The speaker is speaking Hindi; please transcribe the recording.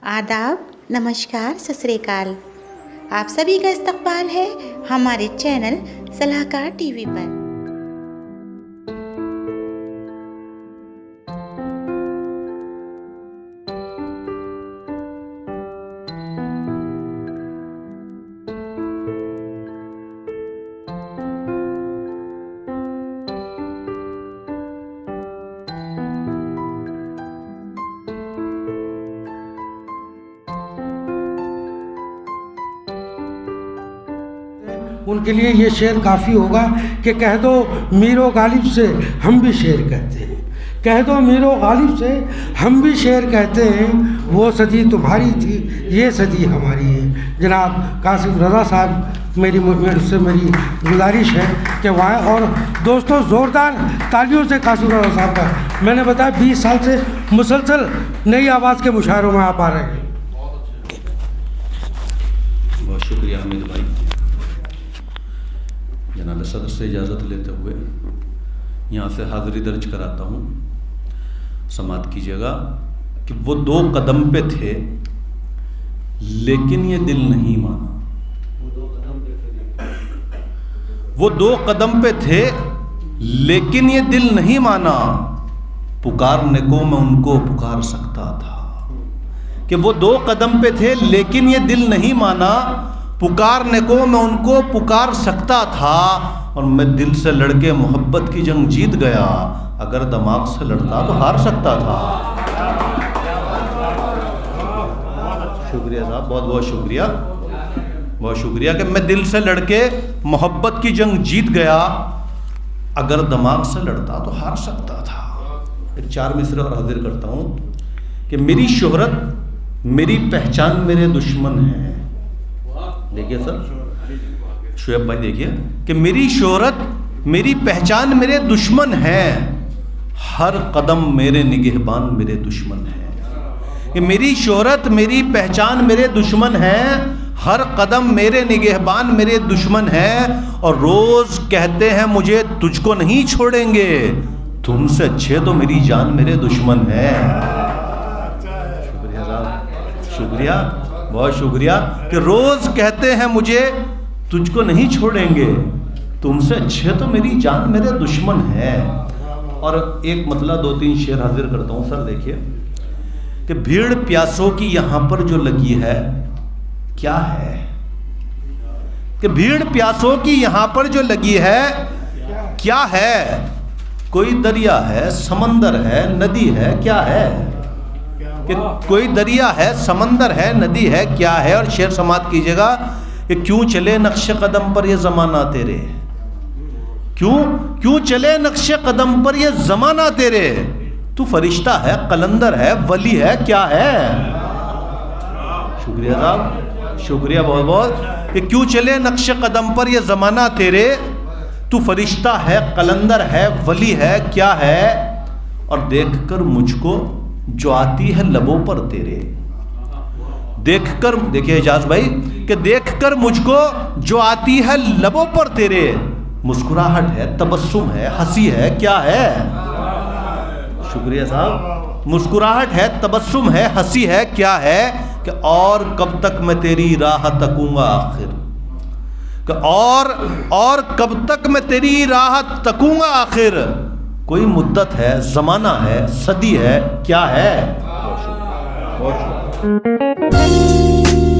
आदाब, नमस्कार, सत श्री अकाल। आप सभी का इस्तकबाल है हमारे चैनल सलाहकार टीवी पर। उनके लिए ये शेर काफ़ी होगा कि कह दो मीरो गालिब से हम भी शेर कहते हैं, कह दो मीरो गालिब से हम भी शेर कहते हैं। वो सदी तुम्हारी थी, ये सदी हमारी है। जनाब कासिफ रज़ा साहब मेरी गुजारिश है कि वहाँ, और दोस्तों ज़ोरदार तालियों से कासिफ रज़ा साहब का, मैंने बताया 20 साल से मुसलसल नई आवाज़ के मुशायरों में आप आ रहे हैं। बहुत शुक्रिया हामिद भाई। जनाब सदर से इजाज़त लेते हुए यहाँ से हाज़िरी दर्ज कराता हूँ। समात कीजिएगा कि वो 2 कदम पे थे लेकिन ये दिल नहीं माना। वो 2 कदम पे थे लेकिन ये दिल नहीं माना। पुकारने को मैं उनको पुकार सकता था। कि वो 2 कदम पे थे लेकिन ये दिल नहीं माना। पुकारने को मैं उनको पुकार सकता था। और मैं दिल से लड़के मोहब्बत की जंग जीत गया। अगर दिमाग से लड़ता तो हार सकता था। शुक्रिया साहब, बहुत बहुत शुक्रिया, बहुत शुक्रिया कि मैं दिल से लड़के मोहब्बत की जंग जीत गया। अगर दिमाग से लड़ता तो हार सकता था। एक 4 मिसरे और हाजिर करता हूँ कि मेरी शोहरत मेरी पहचान मेरे दुश्मन है। देखिए सर, शुएब भाई देखिए कि मेरी शोहरत मेरी पहचान मेरे दुश्मन है। हर कदम मेरे निगहबान मेरे दुश्मन है। कि मेरी शोहरत मेरी पहचान मेरे दुश्मन है। हर कदम मेरे निगहबान मेरे दुश्मन है। और रोज कहते हैं मुझे तुझको नहीं छोड़ेंगे। तुमसे अच्छे तो मेरी जान मेरे दुश्मन है। शुक्रिया साहब, शुक्रिया, बहुत शुक्रिया कि रोज कहते हैं मुझे तुझको नहीं छोड़ेंगे। तुमसे अच्छे तो मेरी जान मेरे दुश्मन है। और एक मतलब 2-3 शेर हाजिर करता हूं। सर देखिए कि भीड़ प्यासों की यहां पर जो लगी है क्या है। कि भीड़ प्यासों की यहां पर जो लगी है क्या है। कोई दरिया है, समंदर है, नदी है, क्या है। कि कोई दरिया है, समंदर है, नदी है, क्या है। और शेर समात कीजिएगा कि क्यों चले नक्शे कदम पर ये ज़माना तेरे। क्यों चले नक्शे कदम पर ये ज़माना तेरे। तू फरिश्ता है, कलंदर है, वली है, क्या है। शुक्रिया साहब, शुक्रिया बहुत बहुत। कि क्यों चले नक्शे कदम पर ये ज़माना तेरे। तू फरिश्ता है, कलंदर है, वली है, क्या है। और देखकर मुझको जो आती है लबों पर तेरे। देखकर, देखिए एजाज भाई कि देखकर मुझको जो आती है लबों पर तेरे। मुस्कुराहट है, तबस्सुम है, हंसी है, क्या है। शुक्रिया साहब। मुस्कुराहट है, तबस्सुम है, हंसी है, क्या है। कि और कब तक मैं तेरी राह तकूंगा आखिर। कि और कब तक मैं तेरी राह तकूंगा आखिर। कोई मुद्दत है, ज़माना है, सदी है, क्या है। बहुत शुक्रिया।